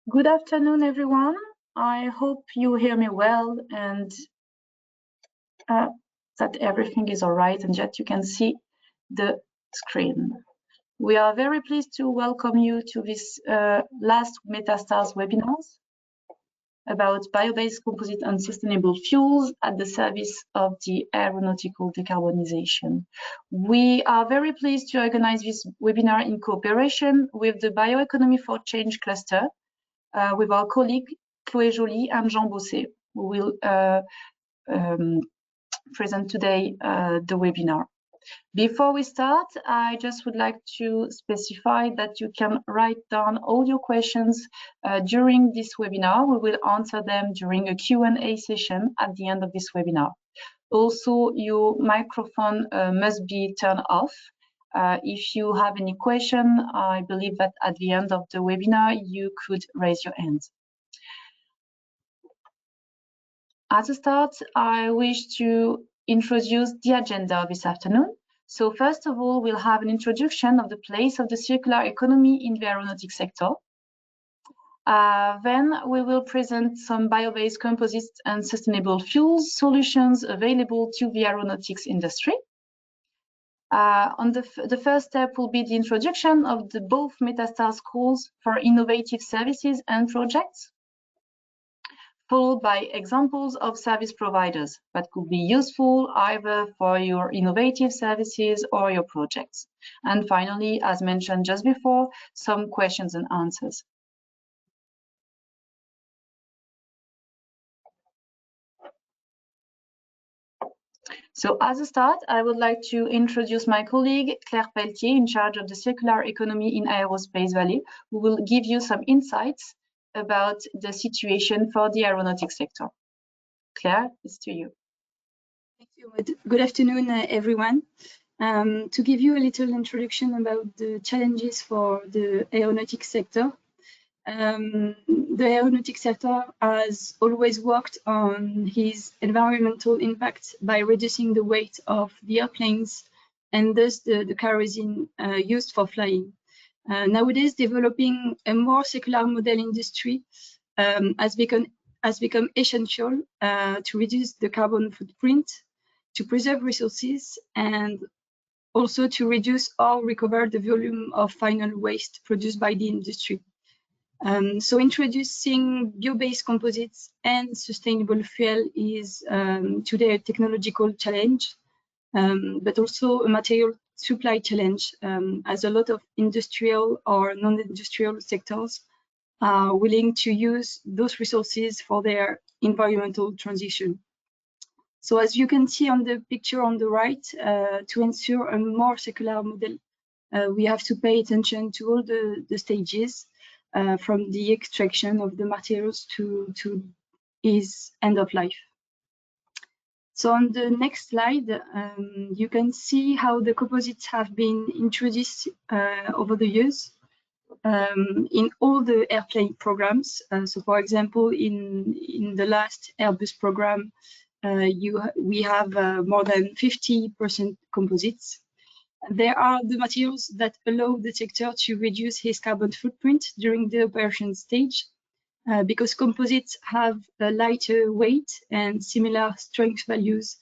Good afternoon, everyone. I hope you hear me well and that everything is all right and that you can see the screen. We are very pleased to welcome you to this last METASTARS webinars about bio-based composite and sustainable fuels at the service of the aeronautical decarbonisation. We are very pleased to organize this webinar in cooperation with the Bioeconomy for Change cluster, with our colleague Chloé Joly and Jean Bosset, who will present today the webinar. Before we start, I just would like to specify that you can write down all your questions during this webinar. We will answer them during a Q&A session at the end of this webinar. Also, your microphone must be turned off. If you have any question, I believe that at the end of the webinar, you could raise your hand. As a start, I wish to introduce the agenda this afternoon. So first of all, we'll have an introduction of the place of the circular economy in the aeronautic sector. Then we will present some bio-based composites and sustainable fuels solutions available to the aeronautics industry. The first step will be the introduction of both METASTARS calls for innovative services and projects, followed by examples of service providers that could be useful either for your innovative services or your projects. And finally, as mentioned just before, some questions and answers. So as a start, I would like to introduce my colleague, Claire Pelletier, in charge of the circular economy in Aerospace Valley, who will give you some insights about the situation for the aeronautics sector. Claire, it's to you. Thank you. Good afternoon, everyone. To give you a little introduction about the challenges for the aeronautics sector. The aeronautics sector has always worked on its environmental impact by reducing the weight of the airplanes and thus the kerosene used for flying. Nowadays, developing a more circular model industry has become essential to reduce the carbon footprint, to preserve resources, and also to reduce or recover the volume of final waste produced by the industry. So introducing bio-based composites and sustainable fuel is today a technological challenge, but also a material supply challenge, as a lot of industrial or non-industrial sectors are willing to use those resources for their environmental transition. So as you can see on the picture on the right, to ensure a more circular model, we have to pay attention to all the stages, from the extraction of the materials to its end of life. So on the next slide, you can see how the composites have been introduced over the years in all the airplane programs. So for example, in the last Airbus program, we have more than 50% composites. There are the materials that allow the sector to reduce its carbon footprint during the operation stage, because composites have a lighter weight and similar strength values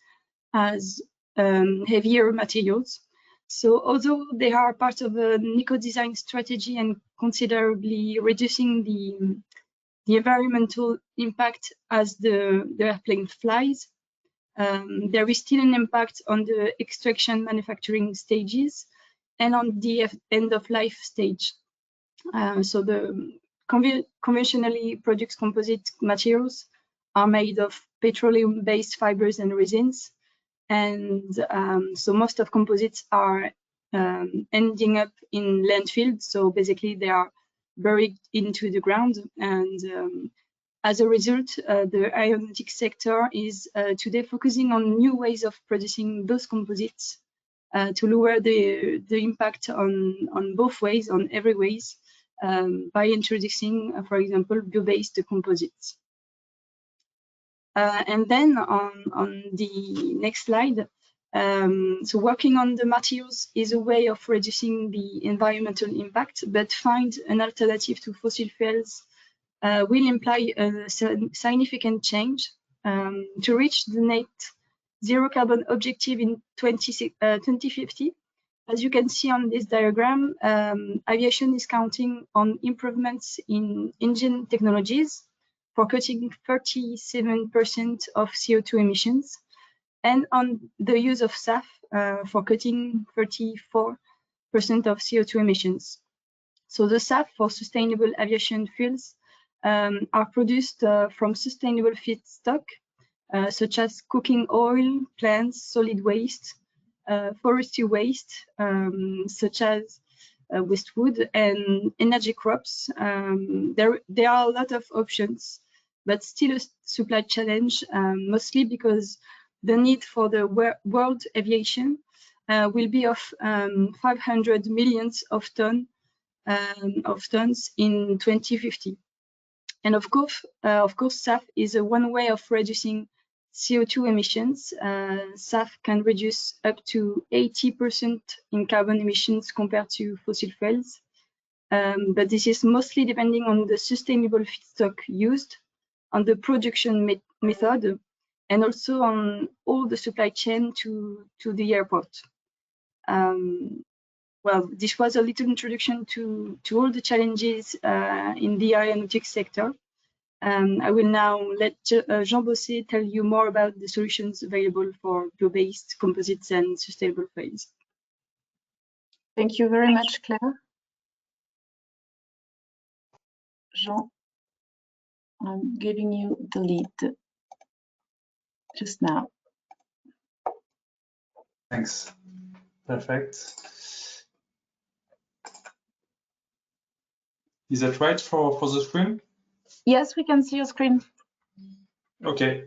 as heavier materials. So although they are part of an eco-design strategy and considerably reducing the environmental impact as the airplane flies, there is still an impact on the extraction manufacturing stages and on the end of life stage. So the conventionally produced composite materials are made of petroleum-based fibers and resins. And so most of composites are ending up in landfill. So basically they are buried into the ground. And as a result, the aeronautics sector is today focusing on new ways of producing those composites to lower the impact on both ways, on every ways, by introducing, for example, bio-based composites. And then on the next slide, so working on the materials is a way of reducing the environmental impact, but find an alternative to fossil fuels will imply a significant change to reach the net zero carbon objective in 2050. As you can see on this diagram, aviation is counting on improvements in engine technologies for cutting 37% of CO2 emissions, and on the use of SAF for cutting 34% of CO2 emissions. So the SAF for sustainable aviation fuels are produced from sustainable feedstock, such as cooking oil, plants, solid waste, forestry waste, such as wastewood, and energy crops. There are a lot of options, but still a supply challenge, mostly because the need for the world aviation will be of 500 million tons in 2050. And of course, SAF is one way of reducing CO2 emissions. SAF can reduce up to 80% in carbon emissions compared to fossil fuels. But this is mostly depending on the sustainable feedstock used, on the production method, and also on all the supply chain to the airport. Well, this was a little introduction to all the challenges in the aeronautics sector. I will now let Jean Bosset tell you more about the solutions available for bio-based composites and sustainable fuels. Thank you very much, Claire. Jean, I'm giving you the lead just now. Thanks. Perfect. Is that right for the screen? Yes, we can see your screen. Okay,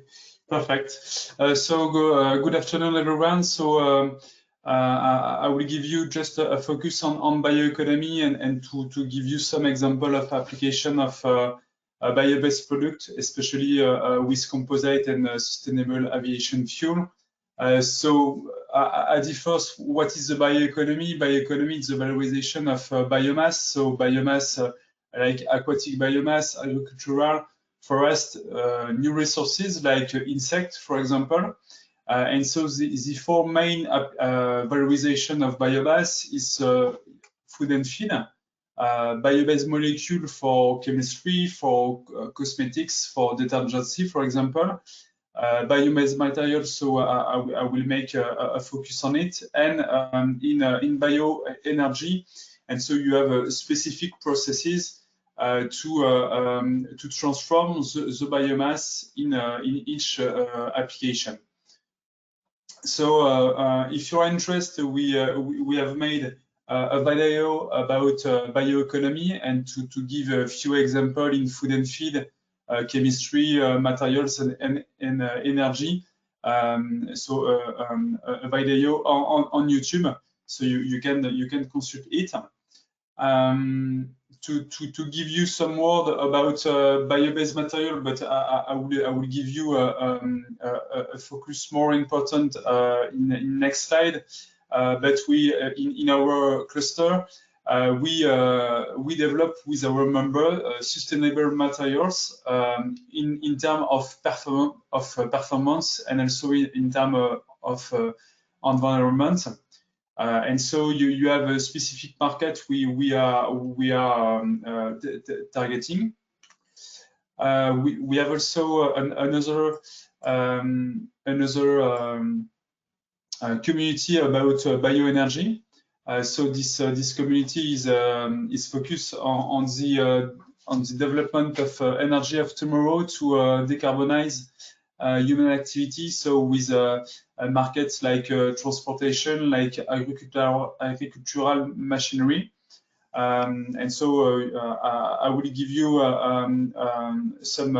perfect. Good afternoon, everyone. So I will give you just a focus on bioeconomy and to give you some example of application of a bio-based product, especially with composite and sustainable aviation fuel. At the first, what is the bioeconomy? Bioeconomy is the valorization of biomass. So biomass like aquatic biomass, agricultural, forest, new resources like insect, for example. And so the four main valorization of biomass is food and feed, bio-based molecule for chemistry, for cosmetics, for detergency, for example. Biomass materials, so I will make a focus on it, and in bioenergy, and so you have specific processes to transform the biomass in each application. So if you are interested, we have made a video about bioeconomy, and to give a few examples in food and feed, chemistry, materials, and energy. So a video on YouTube, so you can consult it. To give you some word about bio-based material, but I will give you a focus more important in next slide. But we in our cluster we develop with our member sustainable materials in terms of performance and also in terms of environment. And so you have a specific market we are targeting. We have also another community about bioenergy. So this community is focused on the development of energy of tomorrow to decarbonize human activity. So with markets like transportation, like agricultural machinery. And so I will give you some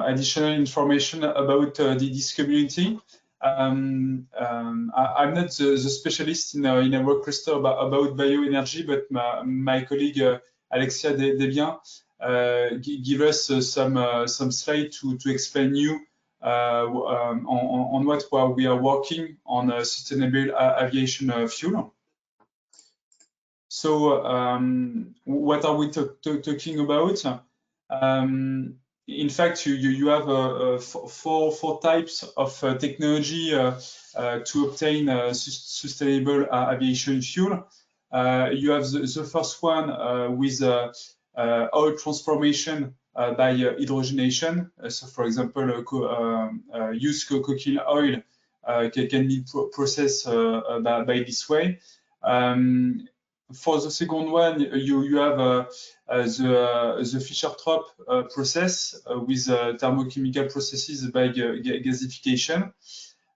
additional information about this community. I'm not the specialist in our cluster about bioenergy, but my colleague Alexia Desbiens give us some slide to explain you on what we are working on sustainable aviation fuel. So what are we talking about? In fact, you have four types of technology to obtain sustainable aviation fuel. You have the first one with oil transformation by hydrogenation. So, for example, used cooking oil can be processed by this way. For the second one, you have the Fischer-Tropsch process with thermochemical processes by gasification.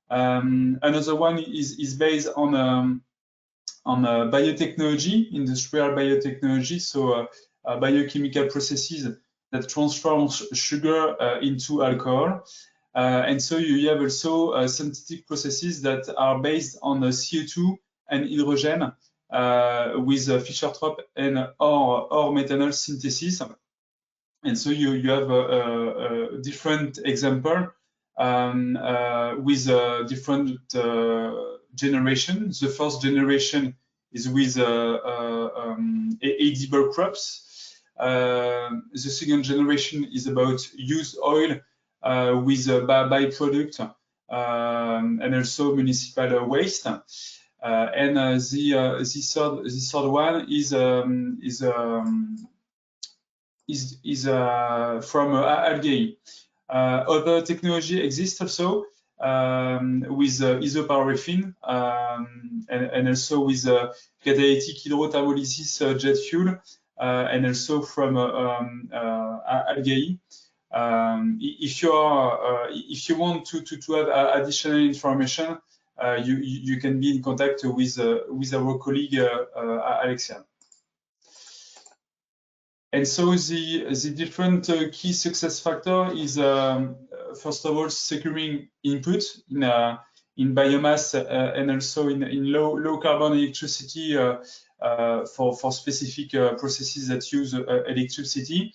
Another one is based on biotechnology, industrial biotechnology, so biochemical processes that transform sugar into alcohol. And so you have also synthetic processes that are based on CO2 and hydrogen with Fischer-Tropsch and or methanol synthesis. And so you have a different example with different generations. The first generation is with edible crops. The second generation is about used oil with byproduct and also municipal waste. And the third one is from algae. Other technology exists also with isoparaffin and also with catalytic hydrothermolysis jet fuel and also from algae. If you want to have additional information, you can be in contact with our colleague Alexia. And so the different key success factor is first of all securing input in biomass and also in low carbon electricity for specific processes that use electricity,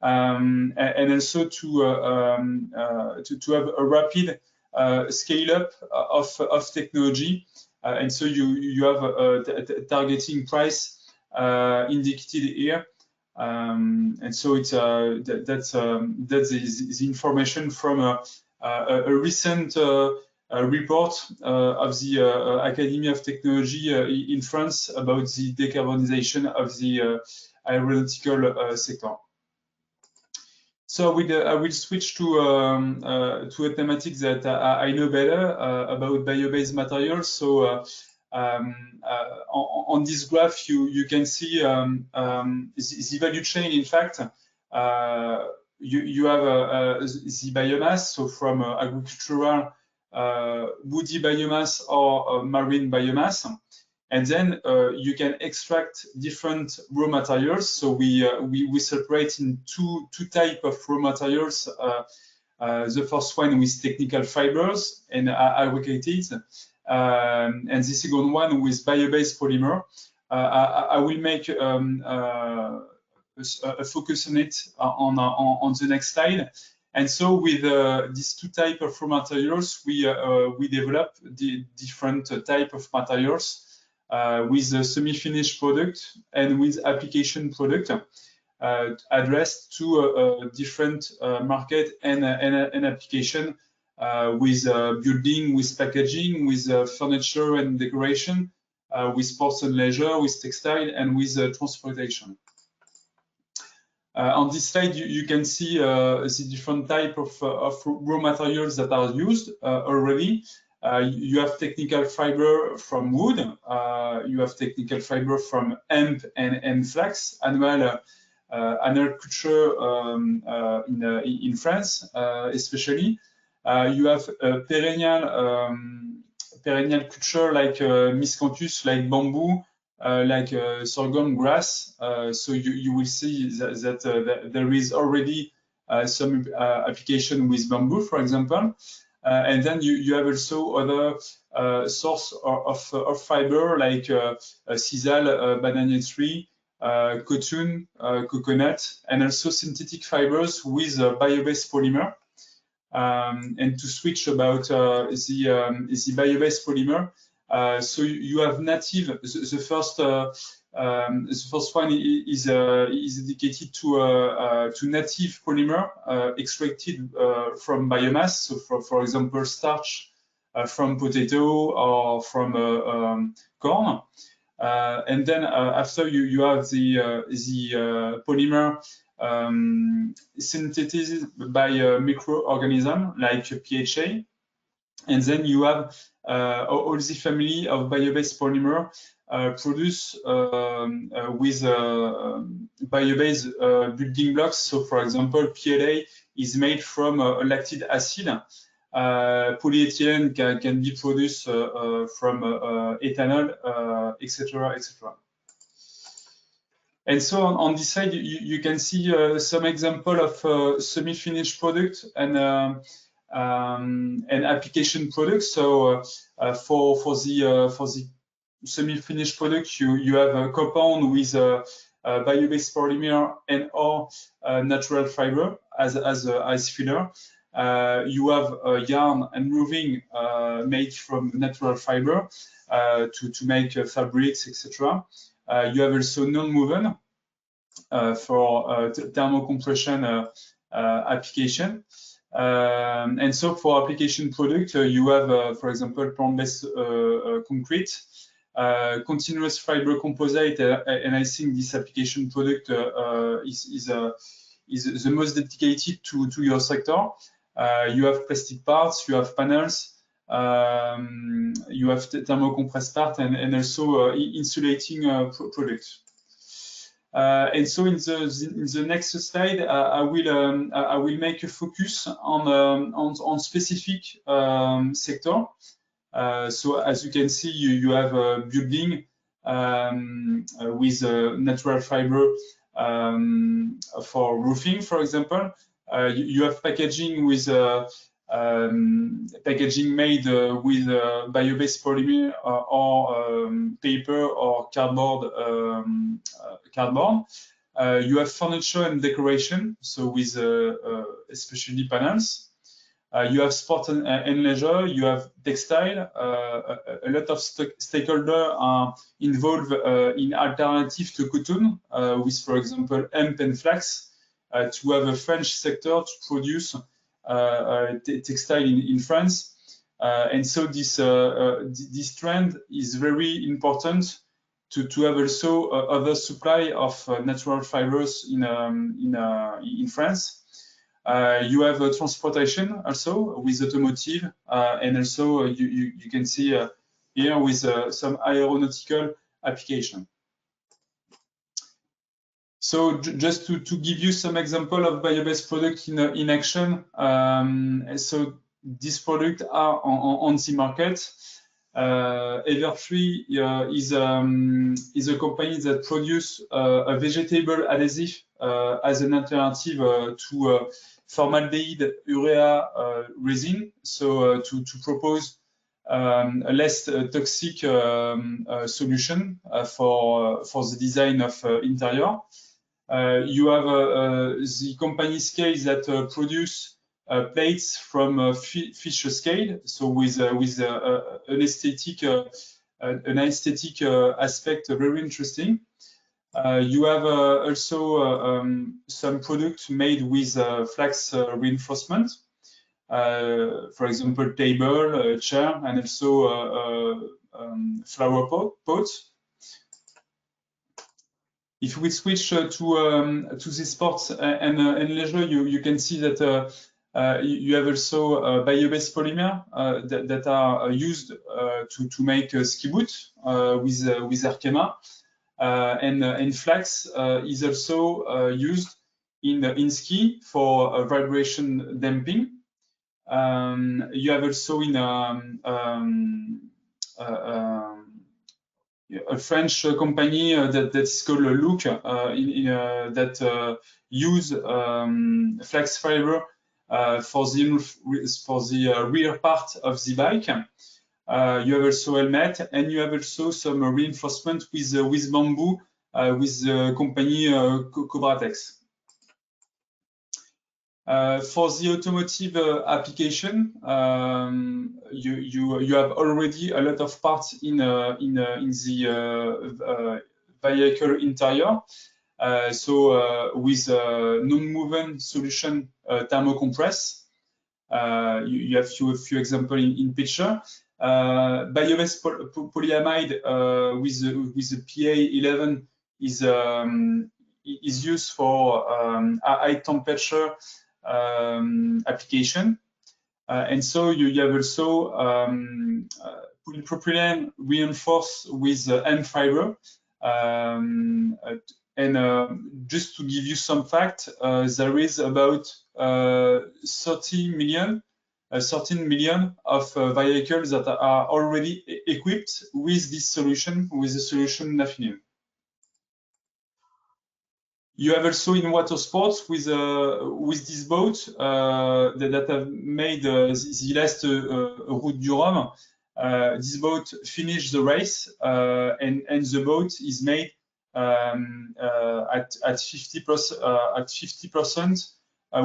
and also to have a rapid scale up of technology, and so you have a targeting price indicated here. And so it's that's the information from a recent report of the Academy of Technology in France about the decarbonization of the aeronautical sector. So I will switch to a thematic that I know better about bio-based materials. So on this graph, you can see the value chain. In fact, you have the biomass, so from agricultural woody biomass or marine biomass, and then you can extract different raw materials. So we separate in two types of raw materials. The first one with technical fibers and aggregated. And the second one with bio-based polymer. I will make a focus on it on the next slide. And so with these two types of raw materials, we develop the different type of materials with a semi-finished product and with application product addressed to different market and application. With building, with packaging, with furniture and decoration, with sports and leisure, with textile, and with transportation. On this slide, you can see the different type of raw materials that are used already. You have technical fiber from wood. You have technical fiber from hemp and flax, animal culture in France, especially. You have perennial culture like miscanthus, like bamboo, like sorghum grass. So you will see that there is already some application with bamboo, for example. And then you have also other source of fiber like sisal, banana tree, cotton, coconut, and also synthetic fibers with bio-based polymer. And to switch about the bio-based polymer, so you have native, the first The first one is dedicated to native polymer extracted from biomass. So, for example, starch from potato or from corn. And then after you have the polymer synthesized by a microorganism like PHA, and then you have all the family of bio-based polymer produced with bio-based building blocks. So, for example, PLA is made from lactic acid. Polyethylene can be produced from ethanol, etc., etc. And so on this side, you can see some example of semi-finished product and application products. So for the semi-finished product, you have a compound with bio-based polymer and or natural fiber as filler. You have yarn and roving made from natural fiber to make fabrics, etc. You have also non-woven for thermocompression application. And so for application product, you have, for example, plant-based concrete, continuous fiber composite, and I think this application product is the most dedicated to your sector. You have plastic parts, you have panels, you have thermocompressed part, and also insulating products. And so in the next slide, I will make a focus on specific sector. So as you can see, you have a building with natural fiber for roofing, for example. You have packaging with packaging made with bio-based polymer or paper or cardboard. You have furniture and decoration, so with especially panels. You have sport and leisure. You have textile. A lot of stakeholders are involved in alternative to cotton, with, for example, hemp and flax, to have a French sector to produce textile in France. And so this trend is very important to have also other supply of natural fibers in France. You have transportation also with automotive, and also you can see here with some aeronautical application. So just to give you some example of bio-based product in action, so these products are on the market. Evertree is a company that produces a vegetable adhesive as an alternative to formaldehyde urea resin, so to propose a less toxic solution for the design of interior. You have the company scale that produce plates from fish scale, so with an aesthetic aspect, very interesting. You have also some products made with flax reinforcement, for example, table, chair, and also flower pots. If we switch to the sports and leisure, you can see that you have also bio-based polymer that are used to make ski boots with Arkema, and flax is also used in ski for vibration damping. You have also in a French company that is called Look that use flax fiber for the rear part of the bike. You have also helmet, and you have also some reinforcement with bamboo with the company Cobratex. For the automotive application, you have already a lot of parts in the vehicle interior. With non-movement solution thermocompress. You have a few examples in picture. Bio-based polyamide with the PA11 is used for high temperature application. And so you have also polypropylene reinforced with M fiber. Just to give you some fact, there is about 13 million of vehicles that are already equipped with this solution, with the solution Nafineum. You have also in water sports with this boat that have made the last Route du Rhum. This boat finished the race, and the boat is made at 50%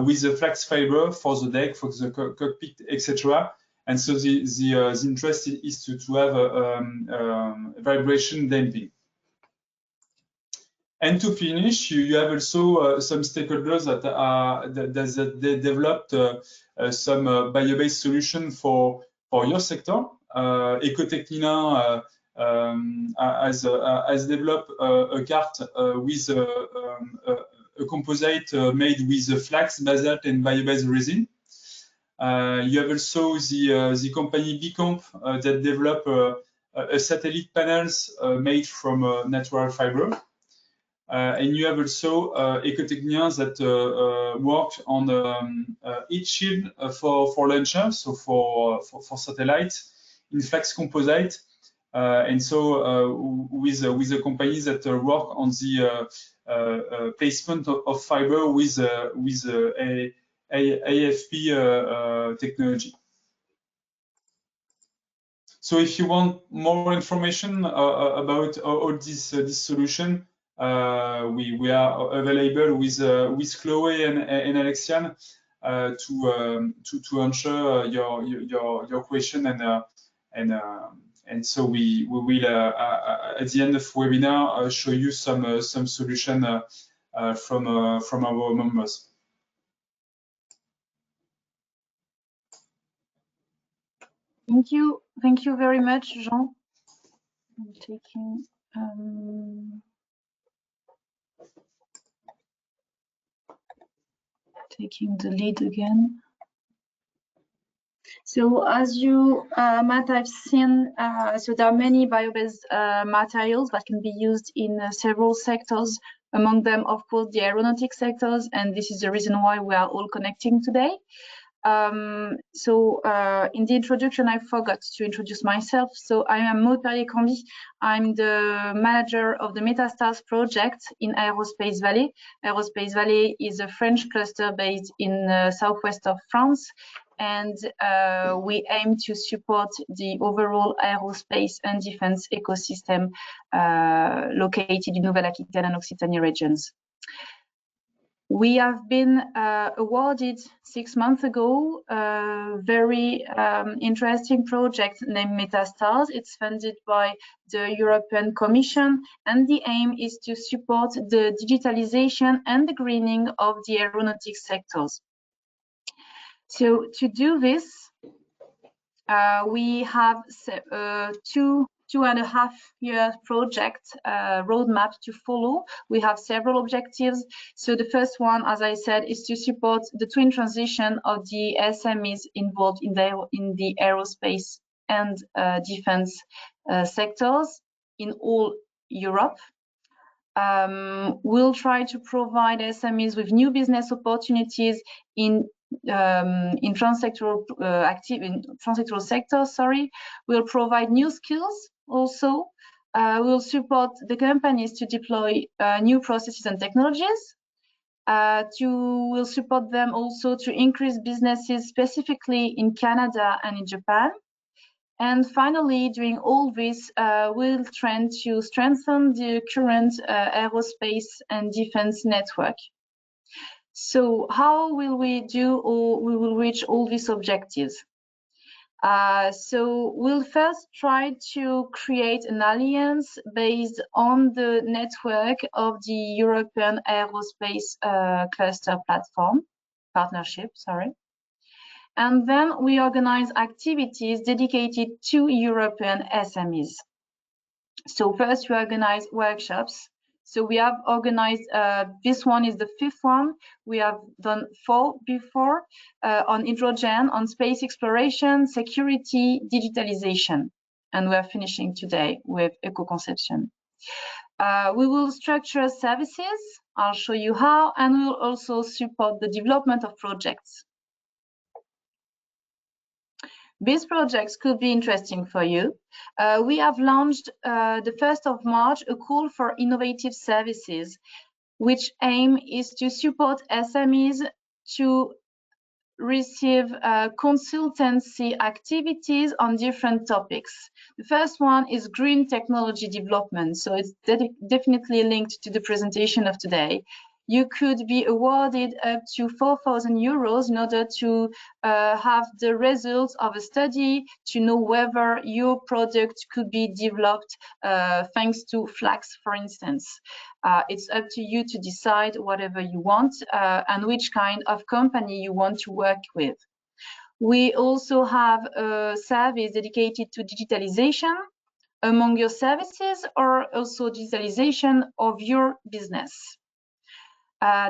with the flax fiber for the deck, for the cockpit, etc. And so the interest is to have vibration damping. And to finish, you have also some stakeholders that they developed some bio-based solution for your sector. Ecotechnina has developed a cart with a composite made with flax, basalt, and bio-based resin. You have also the company Bicomp that developed a satellite panels made from natural fiber. And you have also Ecotechnina that worked on heat shield for launcher, so for satellites in flax composite. And so with the companies that work on the placement of fiber with AFP technology. So if you want more information about all this solution, we are available with Chloe and Alexian to answer your question, and so we will at the end of the webinar show you some solution from our members. Thank you very much, Jean. I'm taking the lead again. So as you might have seen, so there are many bio-based materials that can be used in several sectors, among them, of course, the aeronautic sectors, and this is the reason why we are all connecting today. In the introduction, I forgot to introduce myself. So I am Maud Perrier-Camby. I'm the manager of the METASTARS project in Aerospace Valley. Aerospace Valley is a French cluster based in southwest of France. And we aim to support the overall aerospace and defense ecosystem located in Nouvelle-Aquitaine and Occitanie regions. We have been awarded 6 months ago a very interesting project named METASTARS. It's funded by the European Commission, and the aim is to support the digitalization and the greening of the aeronautics sectors. So to do this, we have 2.5 year project roadmap to follow. We have several objectives. So the first one, as I said, is to support the twin transition of the SMEs involved in the aerospace and defense sectors in all Europe. We'll try to provide SMEs with new business opportunities in transsectoral sectors. Sorry, we'll provide new skills. Also, we'll support the companies to deploy new processes and technologies. We'll support them also to increase businesses specifically in Canada and in Japan. And finally, doing all this, we'll try to strengthen the current aerospace and defense network. So how will we do, or we will reach all these objectives? So we'll first try to create an alliance based on the network of the European Aerospace Cluster Partnership. And then we organize activities dedicated to European SMEs. So first we organize workshops. So we have organized, this one is the 5th one. We have done 4 before on hydrogen, on space exploration, security, digitalization. And we are finishing today with eco-conception. We will structure services. I'll show you how, and we will also support the development of projects. These projects could be interesting for you. We have launched the 1st of March a call for innovative services, which aim is to support SMEs to receive consultancy activities on different topics. The first one is green technology development, so it's definitely linked to the presentation of today. You could be awarded up to 4,000 euros in order to have the results of a study to know whether your product could be developed thanks to flax, for instance. It's up to you to decide whatever you want and which kind of company you want to work with. We also have a service dedicated to digitalization among your services, or also digitalization of your business.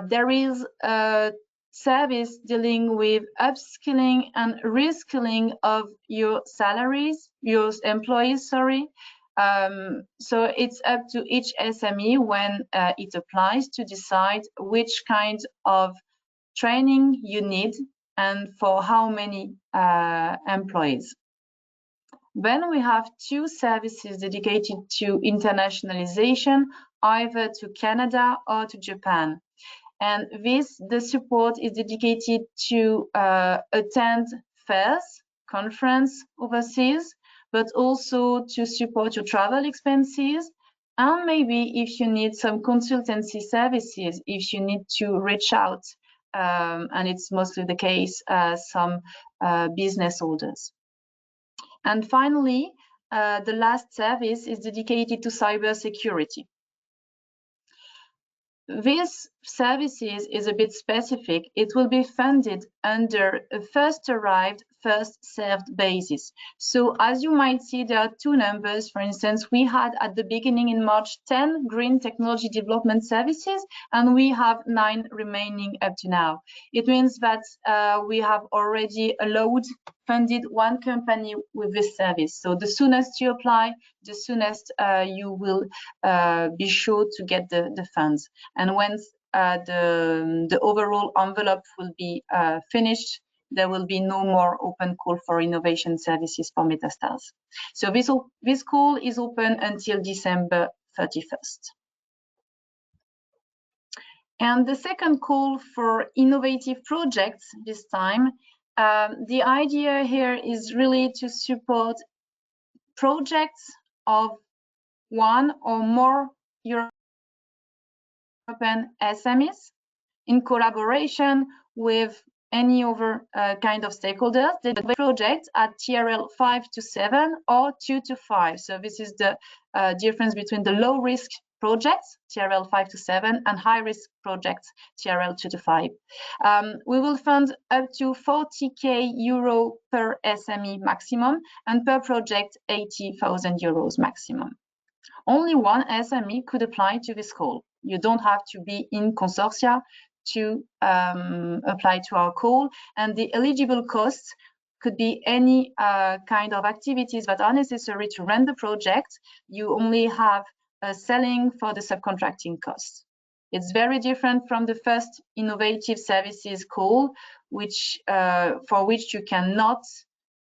There is a service dealing with upskilling and reskilling of your employees, so it's up to each SME when it applies to decide which kind of training you need and for how many employees. Then we have 2 services dedicated to internationalization, either to Canada or to Japan. And the support is dedicated to attend fairs, conference overseas, but also to support your travel expenses. And maybe if you need some consultancy services, if you need to reach out, and it's mostly the case, some business holders. And finally, the last service is dedicated to cybersecurity. This services is a bit specific. It will be funded under a first arrived, first served basis. So as you might see, there are 2 numbers. For instance, we had at the beginning in March 10 green technology development services, and we have 9 remaining up to now. It means that we have already funded 1 company with this service. So the soonest you apply, the soonest you will be sure to get the funds. And once the overall envelope will be finished, there will be no more open call for innovation services for METASTARS. So this call is open until December 31st. And the second call for innovative projects this time, the idea here is really to support projects of 1 or more European SMEs in collaboration with any other kind of stakeholders. The project at TRL 5 to 7 or 2 to 5. So this is the difference between the low risk projects, TRL 5 to 7, and high risk projects, TRL 2 to 5. We will fund up to 40k euro per SME maximum, and per project 80,000 euros maximum. Only 1 SME could apply to this call. You don't have to be in consortia to apply to our call, and the eligible costs could be any kind of activities that are necessary to run the project. You only have selling for the subcontracting costs. It's very different from the first innovative services call, which for which you cannot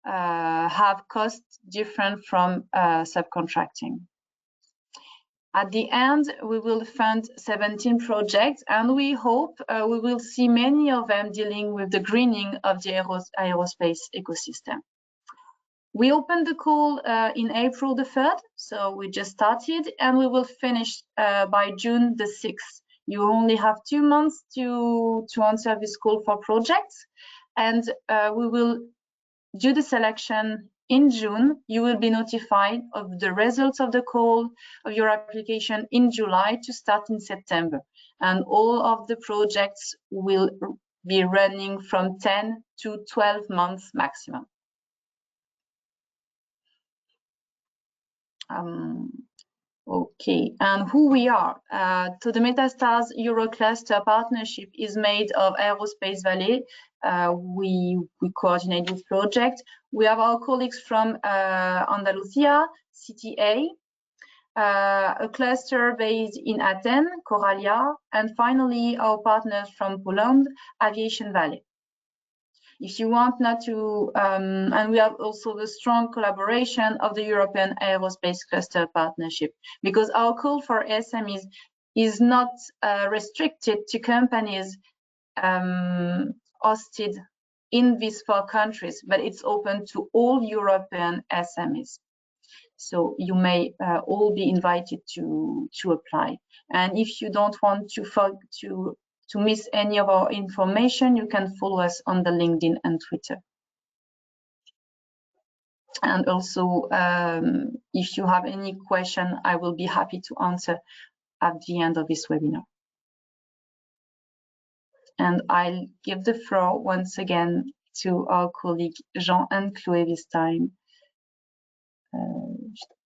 have costs different from subcontracting. At the end, we will fund 17 projects, and we hope we will see many of them dealing with the greening of the aerospace ecosystem. We opened the call in April the 3rd, so we just started, and we will finish by June the 6th. You only have 2 months to answer this call for projects, and we will do the selection in June. You will be notified of the results of the call of your application in July to start in September. And all of the projects will be running from 10 to 12 months maximum. Okay, and who we are. So the METASTARS Eurocluster partnership is made of Aerospace Valley. We coordinate this project. We have our colleagues from Andalusia, CTA, a cluster based in Athens, Coralia, and finally our partners from Poland, Aviation Valley. If you want not to, and we have also the strong collaboration of the European Aerospace Cluster Partnership, because our call for SMEs is not restricted to companies hosted in these 4 countries, but it's open to all European SMEs. So you may all be invited to apply. And if you don't want to miss any of our information, you can follow us on the LinkedIn and Twitter. And also, if you have any question, I will be happy to answer at the end of this webinar. And I'll give the floor once again to our colleague Jean and Chloé this time.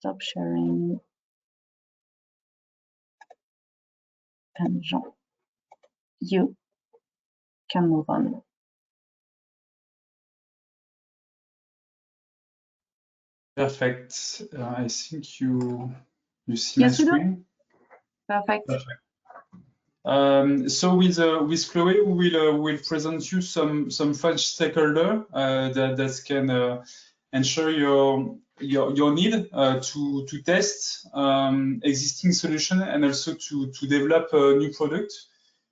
Stop sharing. And Jean, you can move on. Perfect. I think you see my screen. Perfect. So with Chloé, we'll present you some French stakeholder that can ensure your need to test existing solution and also to develop a new product.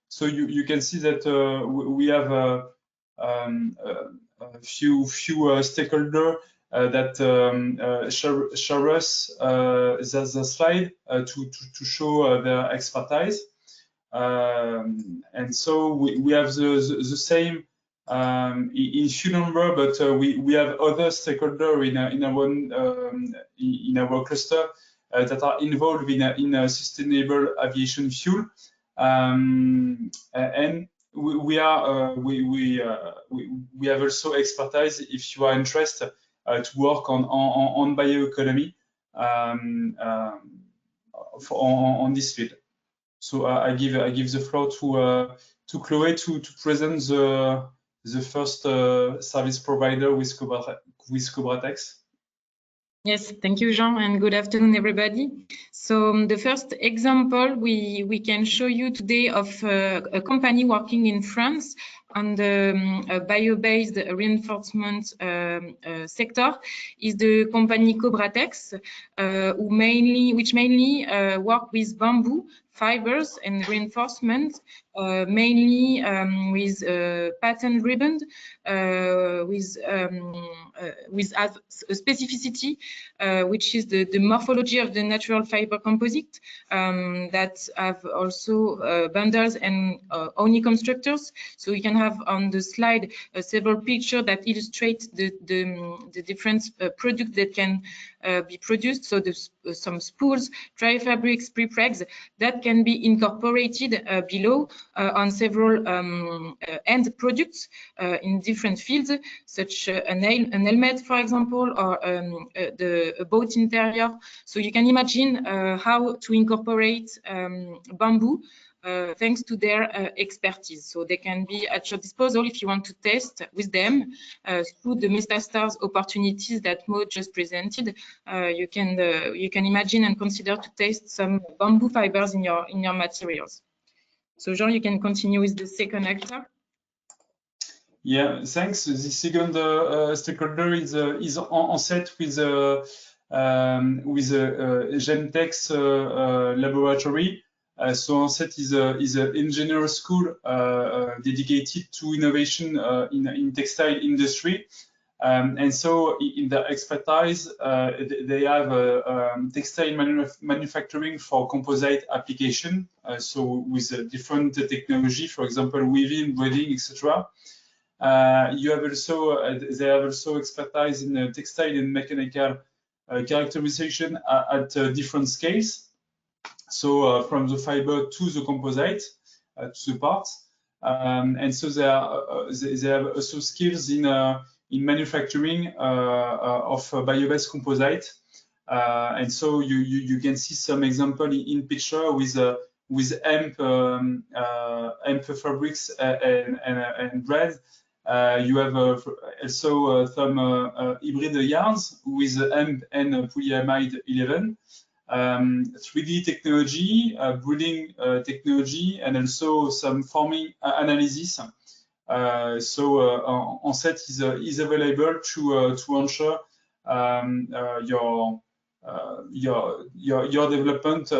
So you can see that we have a few stakeholder that show us the slide to show their expertise. And so we have the same in few number, but we have other stakeholder in our cluster that are involved in a sustainable aviation fuel. And we have also expertise if you are interested to work on bioeconomy on this field. So I give the floor to Chloé to present the first service provider with Cobratex. Yes, thank you, Jean, and good afternoon, everybody. So the first example we can show you today of a company working in France on the bio-based reinforcement sector is the company Cobratex, which mainly work with bamboo fibers and reinforcement, mainly with pattern ribbon, with a specificity, which is the morphology of the natural fiber composite that have also bundles and only constructors. So you can have on the slide several pictures that illustrate the different products that can be produced. So some spools, dry fabrics, pre-pregs that can be incorporated below on several end products in different fields, such an helmet, for example, or a boat interior. So you can imagine how to incorporate bamboo thanks to their expertise. So they can be at your disposal if you want to test with them through the METASTARS opportunities that Maud just presented. You can imagine and consider to test some bamboo fibers in your materials. So Jean, you can continue with the second actor. Yeah, thanks. The second stakeholder is on set with Gentex laboratory. So Onset is an engineering school dedicated to innovation in textile industry. And so in their expertise, they have textile manufacturing for composite application. So with different technology, for example, weaving, braiding, etc. You have also they have also expertise in textile and mechanical characterization at different scales. So from the fiber to the composite, to the parts, and so they have also skills in manufacturing of bio-based composite. And so you can see some example in picture with hemp fabrics and bread. You have also some hybrid yarns with hemp and polyamide 11. 3D technology, breeding technology, and also some forming analysis. So Onset is available to ensure your development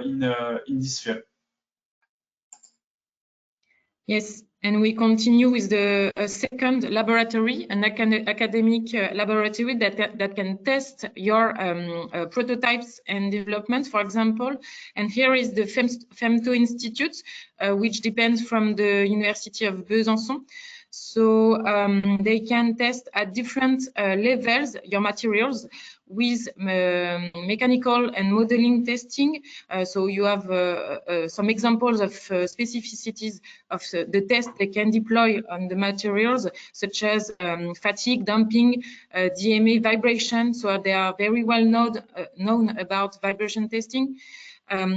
in this field. Yes, and we continue with the second laboratory, an academic laboratory that can test your prototypes and developments, for example. And here is the FEMTO Institute, which depends from the University of Besançon. So they can test at different levels your materials with mechanical and modeling testing. So you have some examples of specificities of the test they can deploy on the materials, such as fatigue, damping, DMA, vibration. So they are very well known about vibration testing.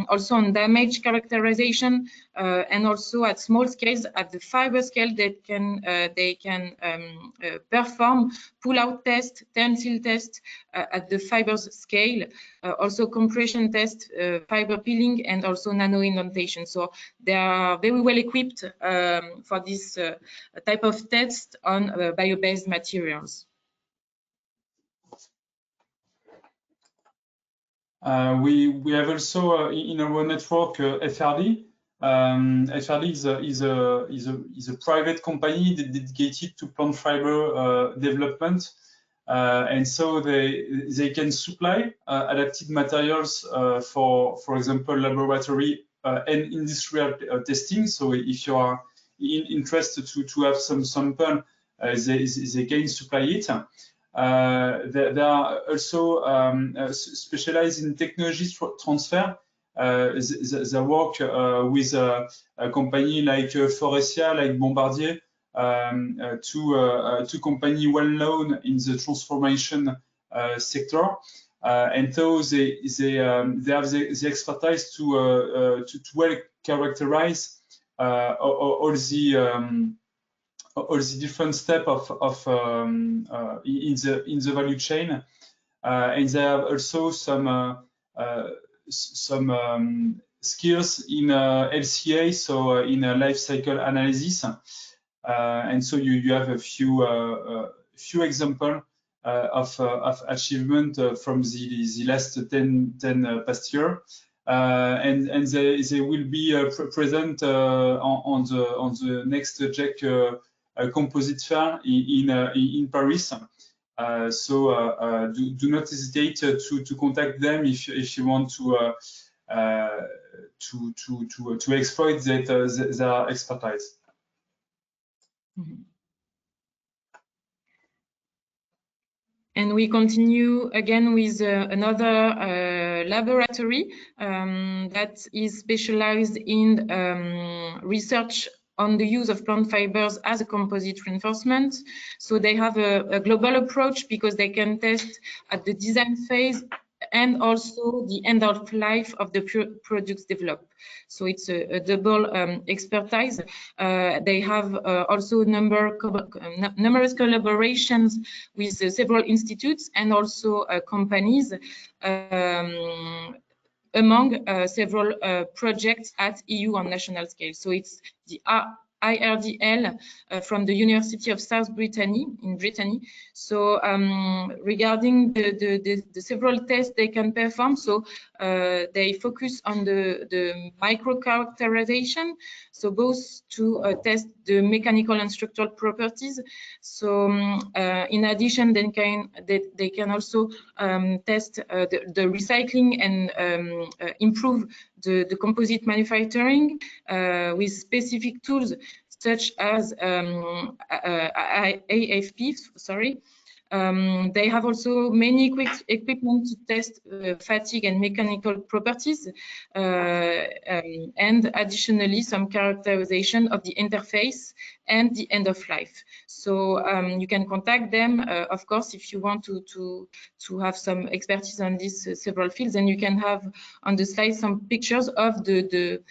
Also on damage characterization, and also at small scales, at the fiber scale, they can perform pull-out test, tensile test at the fibers scale, also compression test, fiber peeling, and also nano indentation. So they are very well equipped for this type of test on bio-based materials. We have also in our network FRD. FRD is a private company dedicated to plant fiber development, and so they can supply adapted materials for example, laboratory and industrial testing. So if you are interested to have some sample, they can supply it. They are also specialized in technology transfer. They work with a company like Forestia, like Bombardier, two companies well known in the transformation sector, and so they have the expertise to well characterize all the different steps in the value chain, and they have also some skills in LCA, so in life cycle analysis, and so you have a few examples of achievement from the last 10 past year. And they will be present on the next JEC composite fair in Paris. So do not hesitate to contact them if you want to exploit their expertise. Mm-hmm. And we continue again with another laboratory that is specialized in research on the use of plant fibers as a composite reinforcement. So they have a global approach because they can test at the design phase and also the end of life of the products developed. So it's a double expertise. They have also numerous collaborations with several institutes and also companies, among several projects at EU and national scale. So it's the IRDL from the University of South Brittany in Brittany. So regarding the several tests they can perform, so they focus on the micro characterization, so both to test the mechanical and structural properties. So in addition, they can also test the recycling and improve the composite manufacturing with specific tools such as AFP, sorry. They have also many equipment to test fatigue and mechanical properties, and additionally some characterization of the interface and the end of life. So you can contact them, of course, if you want to have some expertise on these several fields. And you can have on the slide some pictures of the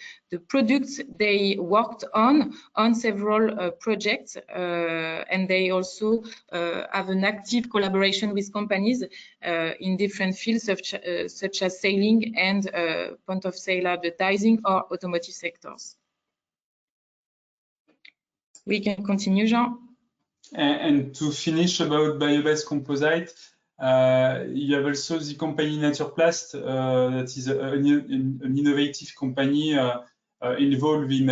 products they worked on several projects, and they also have an active collaboration with companies in different fields such as sailing and point of sale advertising or automotive sectors. We can continue, Jean. And to finish about bio-based composite, you have also the company Naturplast, that is an innovative company involved in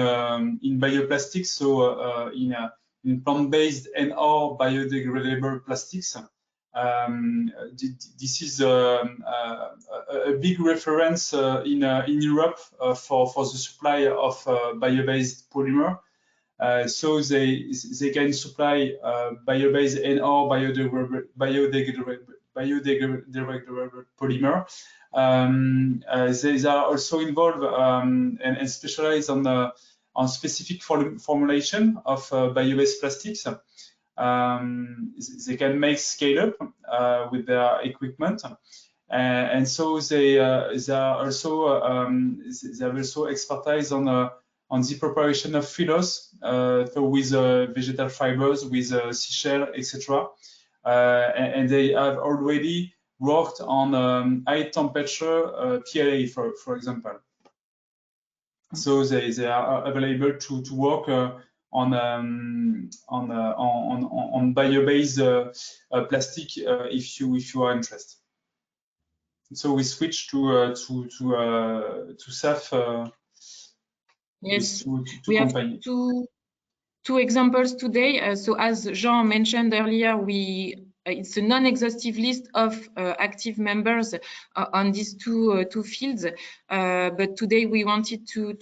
bioplastics, so in plant-based and/or biodegradable plastics. This is a big reference in Europe for the supply of bio-based polymer. So they can supply bio-based and/or biodegradable polymer. They are also involved and specialize on specific formulation of bio-based plastics. They can make scale up with their equipment, and so they are also they have also expertise on the preparation of fillers, so with vegetal fibers, with seashell, etc. And they have already worked on high temperature PLA, for example. So they are available to work on bio-based plastic if you are interested. So we switch to SAF. Yes, we have two examples today. So as Jean mentioned earlier, it's a non-exhaustive list of active members on these two fields. But today we wanted to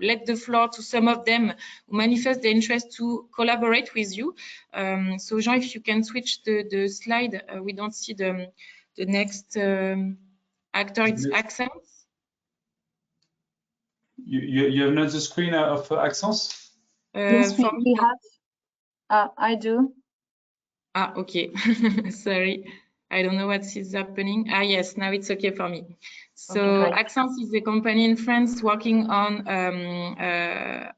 let the floor to some of them who manifest the interest to collaborate with you. So Jean, if you can switch the slide, we don't see the next actor. It's Accents. You have not the screen of Accents? Yes, we have. I do. Ah, okay. Sorry. I don't know what is happening. Ah, yes, now it's okay for me. So okay, Accents is a company in France working on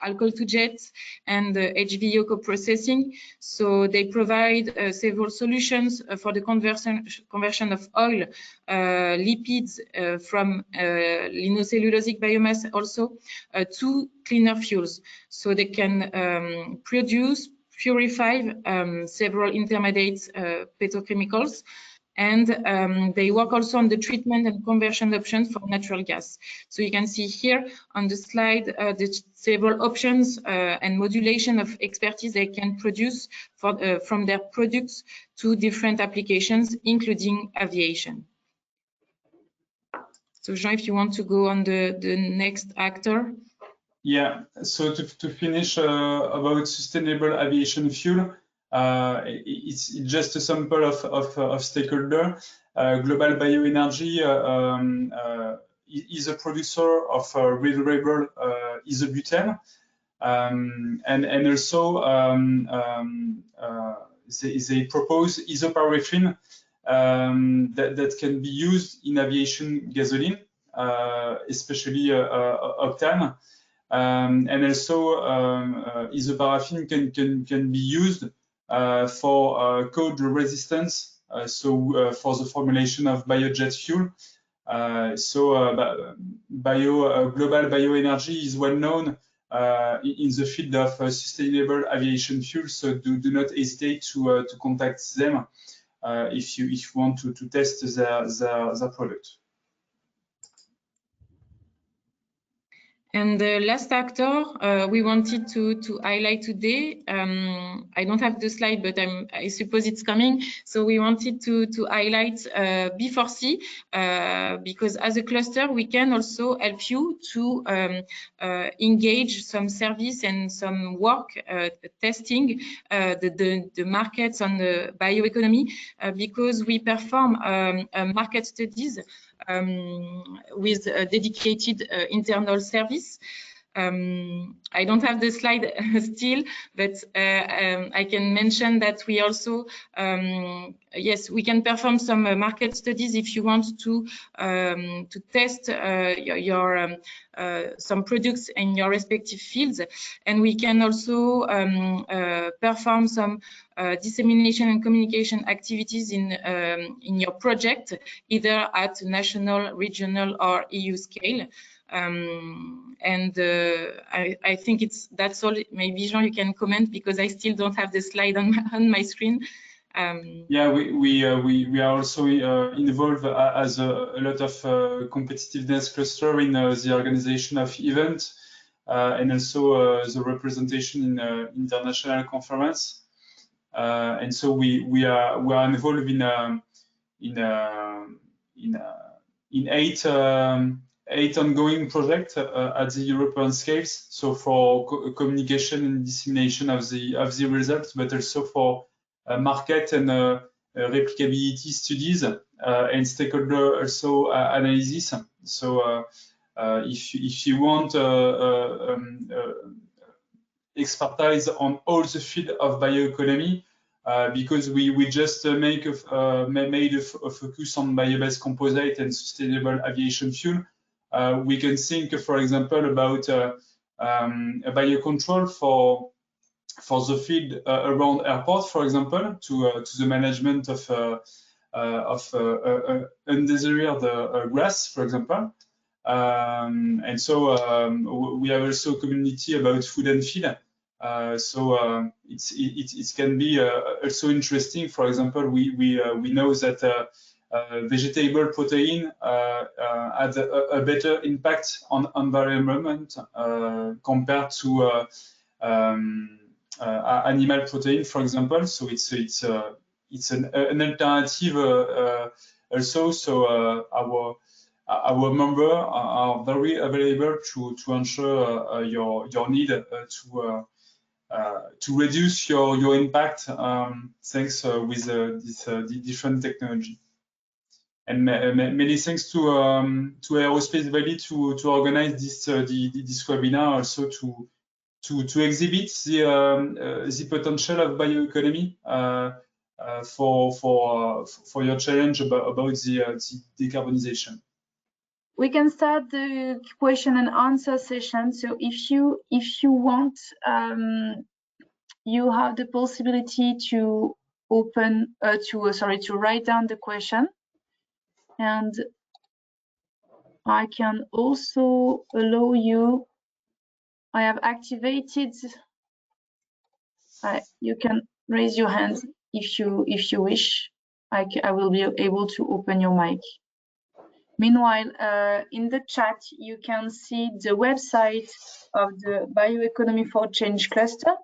alcohol to jet and HVO co-processing. So they provide several solutions for the conversion of oil, lipids from lignocellulosic biomass also to cleaner fuels. So they can purify several intermediate petrochemicals. And they work also on the treatment and conversion options for natural gas. So you can see here on the slide the several options and modulation of expertise they can produce from their products to different applications, including aviation. So Jean, if you want to go on the next actor. Yeah, so to finish about sustainable aviation fuel, it's just a sample of stakeholder. Global Bioenergy is a producer of renewable isobutane, and also they propose isoparaffin that can be used in aviation gasoline, especially octane. And also isoparaffin can be used for cold resistance, so for the formulation of biojet fuel. Global Bioenergy is well known in the field of sustainable aviation fuel, so do not hesitate to contact them if you want to test their product. And the last actor we wanted to highlight today, I don't have the slide, but I suppose it's coming. So we wanted to highlight B4C because as a cluster, we can also help you to engage some service and some work testing the markets on the bioeconomy because we perform market studies with a dedicated internal service. I don't have the slide still, but I can mention that we also, yes, we can perform some market studies if you want to test your some products in your respective fields, and we can also perform some dissemination and communication activities in your project, either at national, regional, or EU scale. I think that's all. Maybe Jean, you can comment because I still don't have the slide on my screen. Yeah, we are also involved as a lot of competitiveness cluster in the organization of events and also the representation in international conference. And so we are involved in eight ongoing projects at the European scales. So for communication and dissemination of the results, but also for market and replicability studies and stakeholder also analysis. So if you want expertise on all the field of bioeconomy, because we just made a focus on bio-based composite and sustainable aviation fuel. We can think, for example, about a biocontrol for the field around airports, for example, to the management of undesired grass, for example. And so we have also a community about food and feed. So it can be also interesting. For example, we know that vegetable protein has a better impact on environment compared to animal protein, for example. So it's an alternative also. So our members are very available to ensure your need to reduce your impact thanks with this different technology. And many thanks to Aerospace Valley to organize this webinar, also to exhibit the potential of bioeconomy for your challenge about the decarbonisation. We can start the question and answer session. So if you want, you have the possibility to to write down the question, and I can also allow you. I have activated. You can raise your hand if you wish. I will be able to open your mic. Meanwhile, in the chat, you can see the website of the Bioeconomy for Change cluster.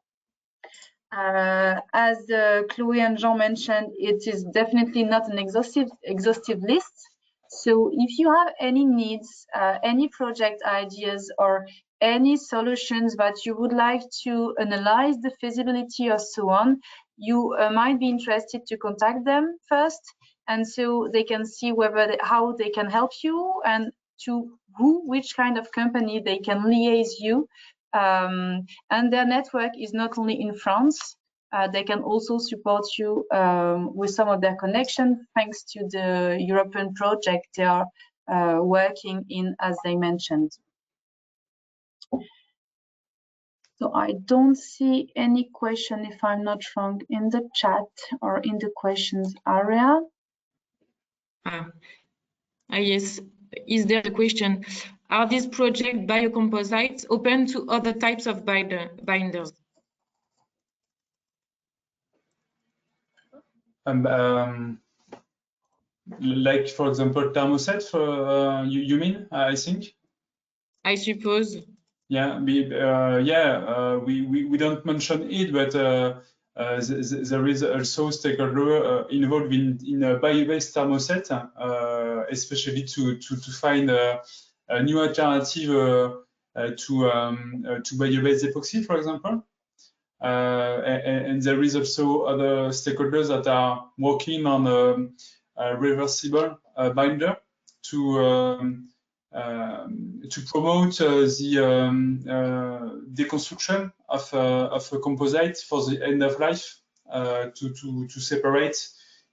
As Chloe and Jean mentioned, it is definitely not an exhaustive list. So if you have any needs, any project ideas, or any solutions that you would like to analyze the feasibility or so on, you might be interested to contact them first, and so they can see how they can help you and to which kind of company they can liaise you. And their network is not only in France, they can also support you with some of their connections thanks to the European project they are working in, as they mentioned. So I don't see any question, if I'm not wrong, in the chat or in the questions area. Yes, is there a question? Are these project biocomposites open to other types of binders? Like, for example, thermoset, you mean, I think? I suppose. Yeah, we don't mention it, but there is also stakeholder involved in a bio-based thermoset, especially to find a new alternative to bio-based epoxy, for example. And there is also other stakeholders that are working on a reversible binder to promote the deconstruction of a composite for the end of life, to separate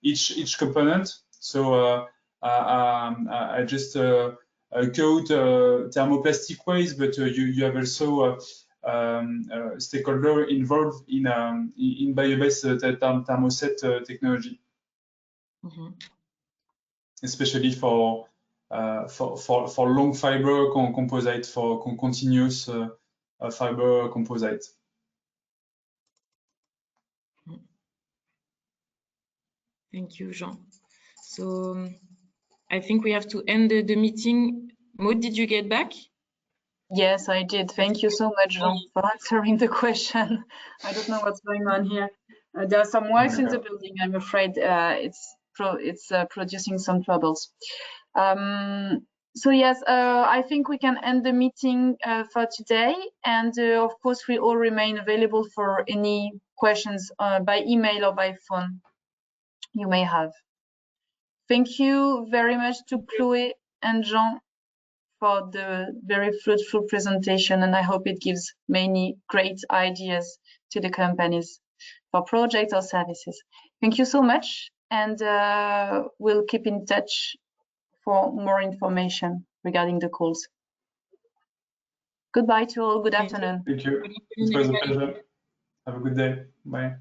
each component. So I just code thermoplastic waste, but you have also stakeholder involved in bio-based thermoset technology, especially for long fiber composite, for continuous fiber composite. Thank you, Jean. So I think we have to end the meeting. Maud, did you get back? Yes, I did. Thank you so much, Jean, for answering the question. I don't know what's going on here. There are some works in the building. I'm afraid it's producing some troubles. So yes, I think we can end the meeting for today. And of course, we all remain available for any questions by email or by phone you may have. Thank you very much to Chloe and Jean for the very fruitful presentation, and I hope it gives many great ideas to the companies for projects or services. Thank you so much, and we'll keep in touch for more information regarding the calls. Goodbye to all. Good afternoon. Thank you. It was a pleasure. Have a good day. Bye.